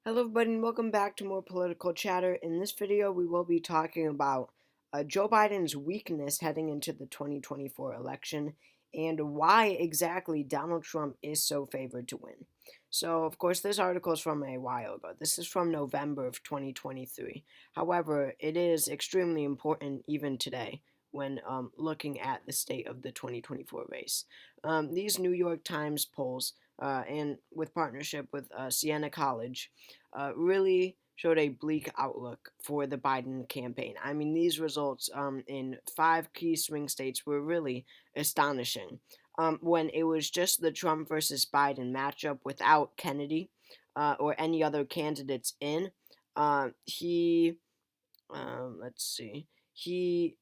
Hello everybody and welcome back to more political chatter. In this video we will be talking about Joe Biden's weakness heading into the 2024 election and why exactly Donald Trump is so favored to win. So of course this article is from a while ago. This is from November of 2023. However, it is extremely important even today when looking at the state of the 2024 race. These New York Times polls and with partnership with Siena College really showed a bleak outlook for the Biden campaign. I mean, these results in 5 key swing states were really astonishing. When it was just the Trump versus Biden matchup without Kennedy or any other candidates in, he, let's see, he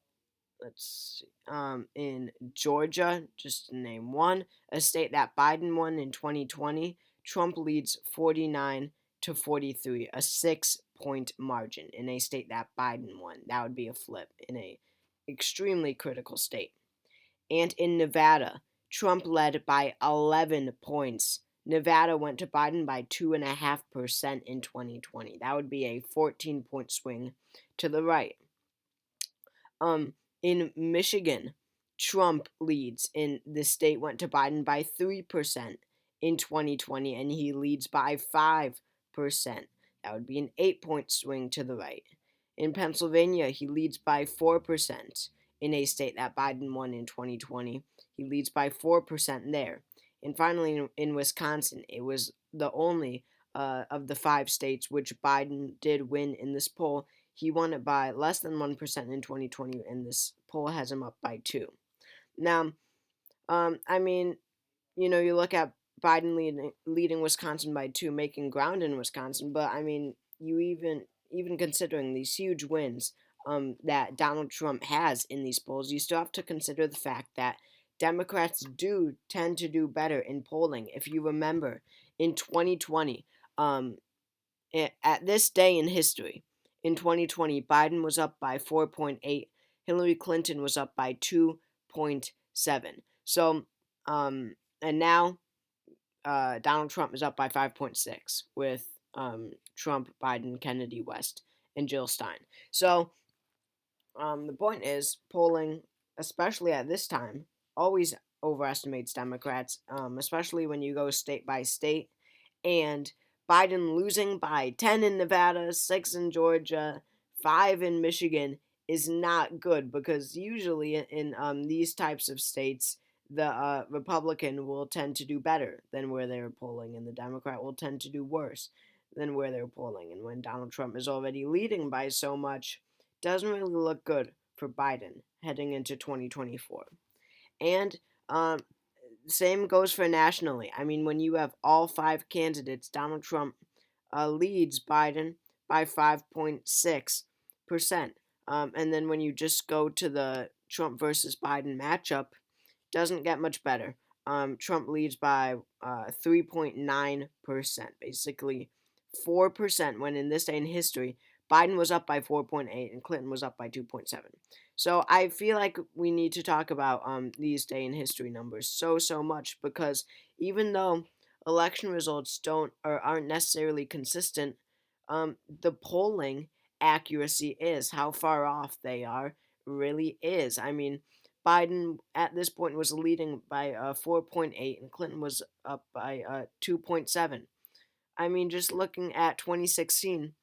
in Georgia, just to name one, a state that Biden won in 2020, Trump leads 49 to 43, a 6 point margin in a state that Biden won. That would be a flip in a extremely critical state. And in Nevada, Trump led by 11 points. Nevada went to Biden by 2.5% in 2020. That would be a 14-point swing to the right. In Michigan, Trump leads, and the state went to Biden by 3% in 2020, and he leads by 5%. That would be an 8 point swing to the right. In Pennsylvania, he leads by 4% in a state that Biden won in 2020. He leads by 4% there. And finally, in Wisconsin, it was the only of the 5 states which Biden did win in this poll. He won it by less than 1% in 2020, and this poll has him up by 2. Now, I mean, you look at Biden leading Wisconsin by 2, making ground in Wisconsin, but I mean, you even considering these huge wins that Donald Trump has in these polls, you still have to consider the fact that Democrats do tend to do better in polling. If you remember, in 2020, at this day in history, in 2020, Biden was up by 4.8, Hillary Clinton was up by 2.7. So, and now Donald Trump is up by 5.6 with Trump, Biden, Kennedy, West, and Jill Stein. So, the point is, polling, especially at this time, always overestimates Democrats, especially when you go state by state. And Biden losing by 10 in Nevada, 6 in Georgia, 5 in Michigan is not good because usually in these types of states, the Republican will tend to do better than where they're polling, and the Democrat will tend to do worse than where they're polling. And when Donald Trump is already leading by so much, doesn't really look good for Biden heading into 2024. And same goes for nationally. I mean, when you have all 5 candidates, Donald Trump leads Biden by 5.6%. And then when you just go to the Trump versus Biden matchup, doesn't get much better. Trump leads by 3.9%, basically 4%, when in this day in history, Biden was up by 4.8 and Clinton was up by 2.7. So I feel like we need to talk about these day in history numbers so much because even though election results aren't necessarily consistent, the polling accuracy is how far off they are really is. I mean, Biden at this point was leading by 4.8 and Clinton was up by 2.7. I mean, just looking at 2016,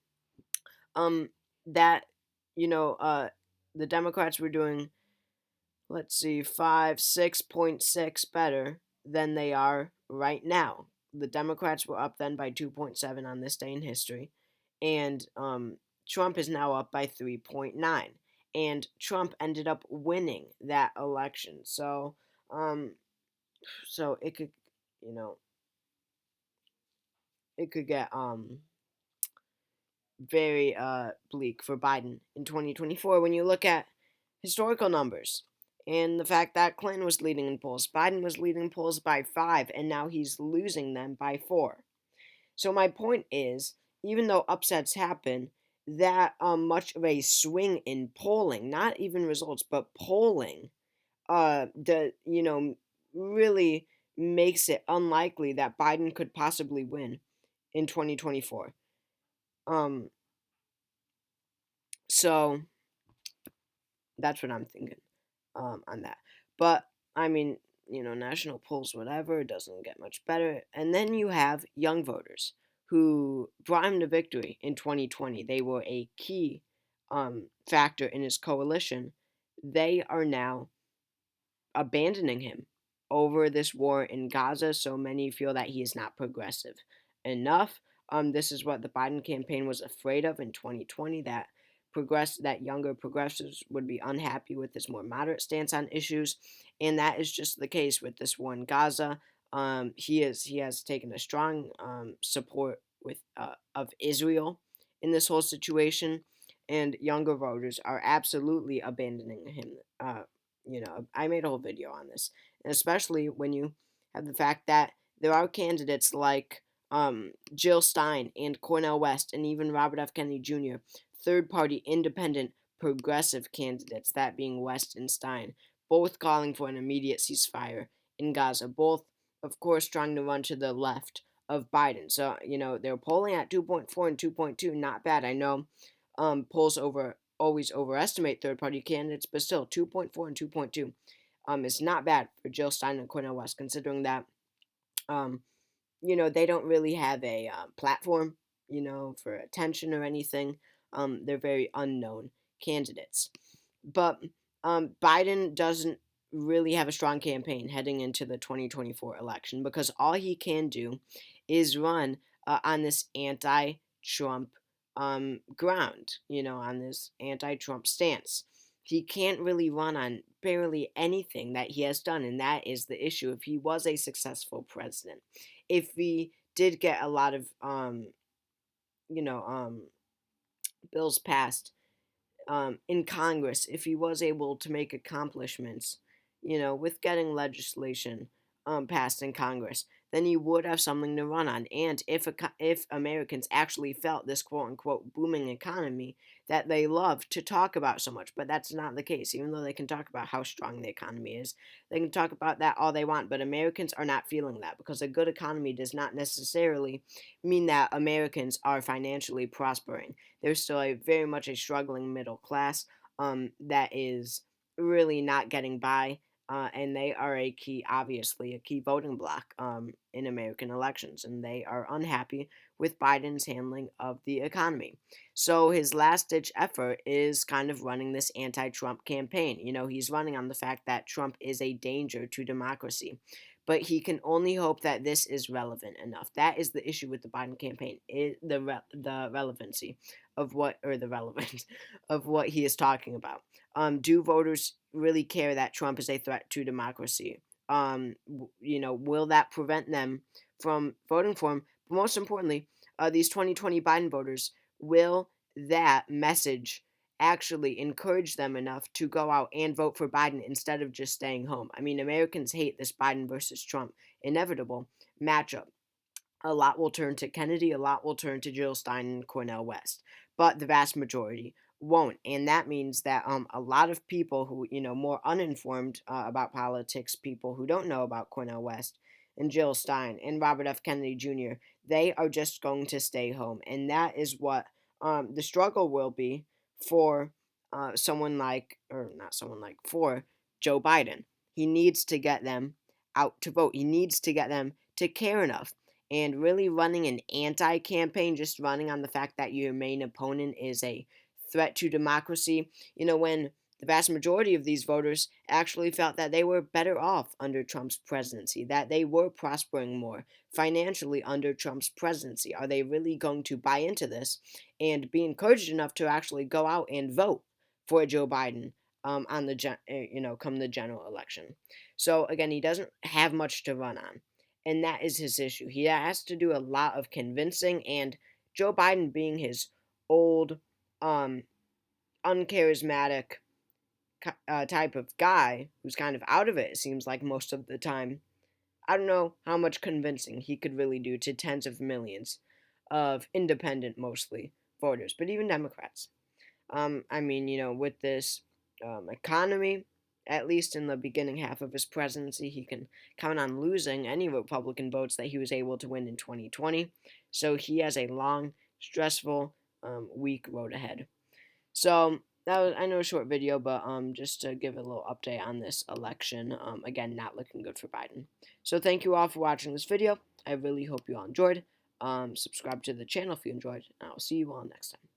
that you know the Democrats were doing, let's see, 6.6 better than they are right now. The Democrats were up then by 2.7 on this day in history, and Trump is now up by 3.9, and Trump ended up winning that election. So it could, you know, it could get very bleak for Biden in 2024 when you look at historical numbers and the fact that Clinton was leading in polls. Biden was leading polls by 5, and now he's losing them by 4. So my point is, even though upsets happen, that much of a swing in polling, not even results, but polling, really makes it unlikely that Biden could possibly win in 2024. Um, so that's what I'm thinking on that. But I mean, national polls, whatever, it doesn't get much better. And then you have young voters who brought him to victory in 2020. They were a key factor in his coalition. They are now abandoning him over this war in Gaza. So many feel that he is not progressive enough. This is what the Biden campaign was afraid of in 2020, that younger progressives would be unhappy with this more moderate stance on issues, and that is just the case with this war in Gaza. He has taken a strong support of Israel in this whole situation, and younger voters are absolutely abandoning him. I made a whole video on this, and especially when you have the fact that there are candidates like Jill Stein and Cornel West and even Robert F. Kennedy Jr., third party independent progressive candidates, that being West and Stein, both calling for an immediate ceasefire in Gaza, both, of course, trying to run to the left of Biden. So, they're polling at 2.4 and 2.2, not bad. I know polls always overestimate third party candidates, but still 2.4 and 2.2 is not bad for Jill Stein and Cornel West, considering that um, they don't really have a platform, for attention or anything. They're very unknown candidates. But Biden doesn't really have a strong campaign heading into the 2024 election because all he can do is run on this anti Trump ground, on this anti Trump stance. He can't really run on barely anything that he has done, and that is the issue. If he was a successful president, if he did get a lot of you know bills passed in Congress, if he was able to make accomplishments, with getting legislation passed in Congress, then he would have something to run on. And if Americans actually felt this quote unquote booming economy that they love to talk about so much, but that's not the case. Even though they can talk about how strong the economy is, they can talk about that all they want, but Americans are not feeling that because a good economy does not necessarily mean that Americans are financially prospering. There's still very much a struggling middle class that is really not getting by, and they are obviously a key voting bloc in American elections, and they are unhappy with Biden's handling of the economy. So his last ditch effort is kind of running this anti-Trump campaign. He's running on the fact that Trump is a danger to democracy. But he can only hope that this is relevant enough. That is the issue with the Biden campaign, the relevancy the relevance of what he is talking about. Do voters really care that Trump is a threat to democracy? Will that prevent them from voting for him? But most importantly, these 2020 Biden voters, will that message actually encourage them enough to go out and vote for Biden instead of just staying home? I mean, Americans hate this Biden versus Trump inevitable matchup. A lot will turn to Kennedy, a lot will turn to Jill Stein and Cornel West, but the vast majority won't. And that means that a lot of people who, more uninformed about politics, people who don't know about Cornel West and Jill Stein and Robert F. Kennedy Jr., they are just going to stay home. And that is what the struggle will be for for Joe Biden. He needs to get them out to vote. He needs to get them to care enough, and really running an anti campaign, just running on the fact that your main opponent is a threat to democracy, when the vast majority of these voters actually felt that they were better off under Trump's presidency, that they were prospering more financially under Trump's presidency. Are they really going to buy into this and be encouraged enough to actually go out and vote for Joe Biden come the general election? So again, he doesn't have much to run on, and that is his issue. He has to do a lot of convincing, and Joe Biden, being his old, uncharismatic type of guy who's kind of out of it seems like most of the time, I don't know how much convincing he could really do to tens of millions of independent, mostly, voters, but even Democrats. With this economy, at least in the beginning half of his presidency, he can count on losing any Republican votes that he was able to win in 2020. So he has a long stressful week road ahead. So that was, I know, a short video, but just to give a little update on this election. Again, not looking good for Biden. So thank you all for watching this video. I really hope you all enjoyed. Subscribe to the channel if you enjoyed, and I'll see you all next time.